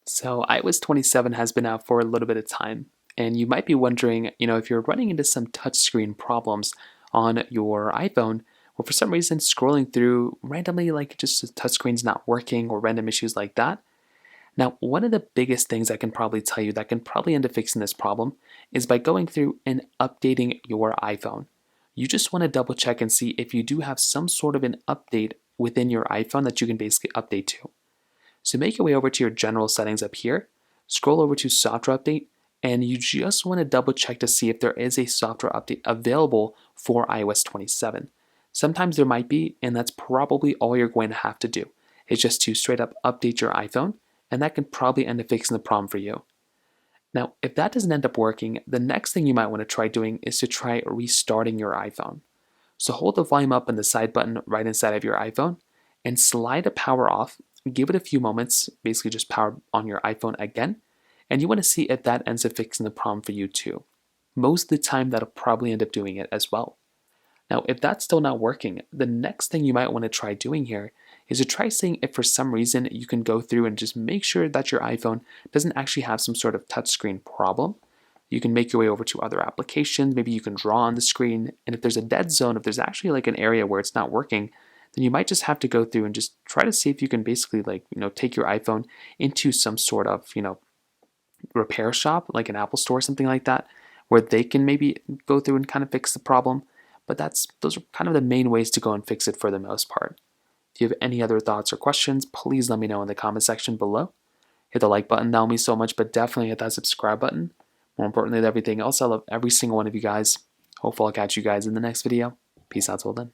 So iOS 27 has been out for a little bit of time, and you might be wondering, if you're running into some touchscreen problems on your iPhone, or for some reason scrolling through randomly, like just the touchscreen's not working, or random issues like that. Now, one of the biggest things I can probably tell you that can probably end up fixing this problem is by going through and updating your iPhone. You just want to double check and see if you do have some sort of an update within your iPhone that you can basically update to. So make your way over to your general settings up here, scroll over to software update, and you just want to double check to see if there is a software update available for iOS 27. Sometimes there might be, and that's probably all you're going to have to do. Is just to straight up update your iPhone, and that can probably end up fixing the problem for you. Now, if that doesn't end up working, the next thing you might want to try doing is to try restarting your iPhone. So hold the volume up and the side button right inside of your iPhone and slide the power off. Give it a few moments, basically just power on your iPhone again, and you want to see if that ends up fixing the problem for you too. Most of the time, that'll probably end up doing it as well. Now, if that's still not working, the next thing you might want to try doing here is to try seeing if for some reason you can go through and just make sure that your iPhone doesn't actually have some sort of touchscreen problem. You can make your way over to other applications. Maybe you can draw on the screen. And if there's a dead zone, if there's actually like an area where it's not working, then you might just have to go through and just try to see if you can basically take your iPhone into some sort of, repair shop, like an Apple store or something like that, where they can maybe go through and kind of fix the problem. But those are kind of the main ways to go and fix it for the most part. If you have any other thoughts or questions, please let me know in the comment section below. Hit the like button, that will mean so much, but definitely hit that subscribe button. More importantly than everything else, I love every single one of you guys. Hopefully I'll catch you guys in the next video. Peace out till then.